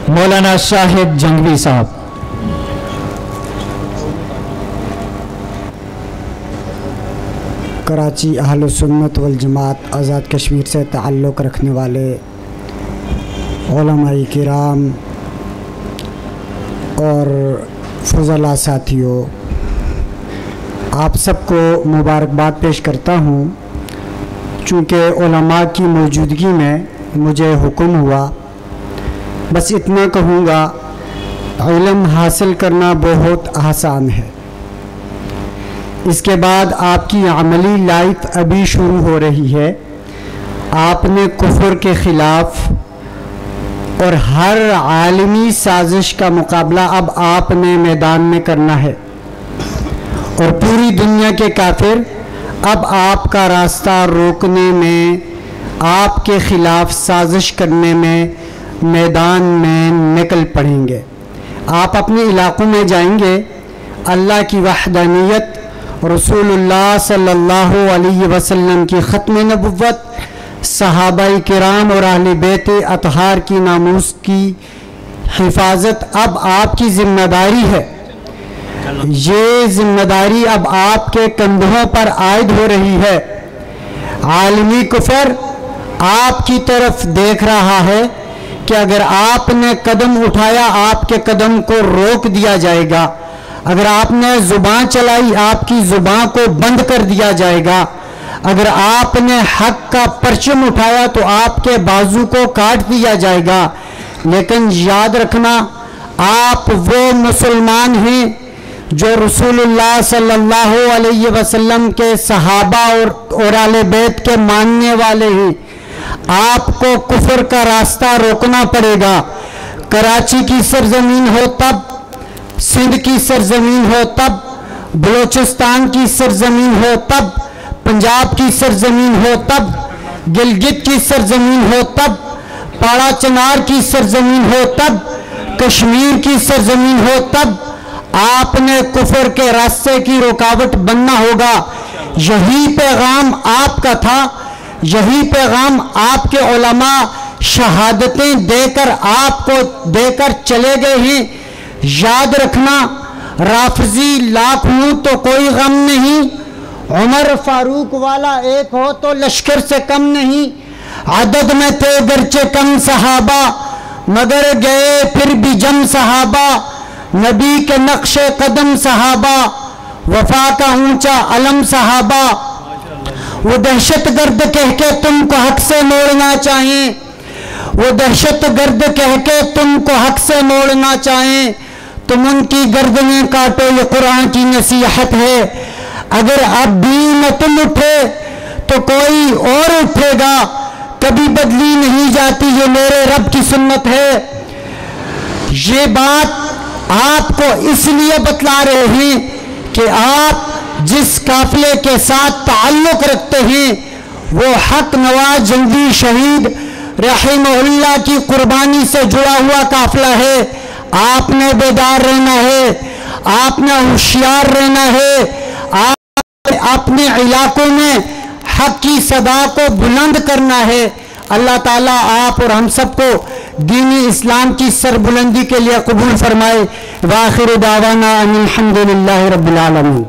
मौलाना शाहिद जंगवी साहब। कराची अहल सुन्नत वल जमात आज़ाद कश्मीर से ताल्लुक़ रखने वाले उलमाए किराम और फज़ला साथियों, आप सबको मुबारकबाद पेश करता हूँ। चूँकि उलमा की मौजूदगी में मुझे हुक्म हुआ, बस इतना कहूँगा, इल्म हासिल करना बहुत आसान है। इसके बाद आपकी अमली लाइफ अभी शुरू हो रही है। आपने कुफ्र के ख़िलाफ़ और हर आलमी साजिश का मुकाबला अब आपने मैदान में करना है और पूरी दुनिया के काफिर अब आपका रास्ता रोकने में, आपके ख़िलाफ़ साजिश करने में मैदान में निकल पड़ेंगे। आप अपने इलाक़ों में जाएंगे, अल्लाह की वहदानियत, रसूलुल्लाह सल्लल्लाहु अलैहि वसल्लम की ख़त्म नबुव्वत, सहाबाए किराम और अहले बैत अतहार की नामूस की हिफाजत अब आपकी ज़िम्मेदारी है। ये ज़िम्मेदारी अब आपके कंधों पर आयद हो रही है। आलमी कुफर आपकी तरफ देख रहा है कि अगर आपने कदम उठाया, आपके कदम को रोक दिया जाएगा। अगर आपने ज़ुबान चलाई, आपकी ज़ुबान को बंद कर दिया जाएगा। अगर आपने हक का परचम उठाया तो आपके बाजू को काट दिया जाएगा। लेकिन याद रखना, आप वो मुसलमान हैं जो रसूलुल्लाह सल्लल्लाहु अलैहि वसल्लम के सहाबा और आले बैत के मानने वाले हैं। आपको कुफर का रास्ता रोकना पड़ेगा। कराची की सरजमीन हो तब, सिंध की सरजमीन हो तब, बलोचिस्तान की सरजमीन हो तब, पंजाब की सरजमीन हो तब, गिलगित की सरजमीन हो तब, पाड़ा चनार की सरजमीन हो तब, कश्मीर की सरजमीन हो तब, आपने कुफर के रास्ते की रुकावट बनना होगा। यही पैगाम आपका था, यही पैगाम आपके उलमा शहादतें देकर आपको देकर चले गए हैं। याद रखना, राफजी लाख हूँ तो कोई गम नहीं, उमर फारूक वाला एक हो तो लश्कर से कम नहीं। अदद में थे गरचे कम सहाबा, मगर गए फिर भी जम सहाबा। नबी के नक्शे कदम सहाबा, वफा का ऊंचा अलम सहाबा। वो दहशत गर्द कह के तुमको हक से मोड़ना चाहें, वो दहशत गर्द कह के तुमको हक से मोड़ना चाहें, तुम उनकी गर्दनें काटो, ये कुरान की नसीहत है। अगर अब भी न तुम उठे तो कोई और उठेगा, कभी बदली नहीं जाती, ये मेरे रब की सुन्नत है। ये बात आपको इसलिए बतला रहे हैं कि आप जिस काफिले के साथ ताल्लुक़ रखते हैं वो हक नवाज जंगी शहीद रहमहुल्लाह की कुर्बानी से जुड़ा हुआ काफिला है। आपने बेदार रहना है, आपने होशियार रहना है, आप अपने इलाकों में हक की सदा को बुलंद करना है। अल्लाह ताला आप और हम सबको दीनी इस्लाम की सरबुलंदी के लिए कबूल फरमाए। वाखिर दावाना अनिल हम्दुलिल्लाहि रब्बिल आलमीन।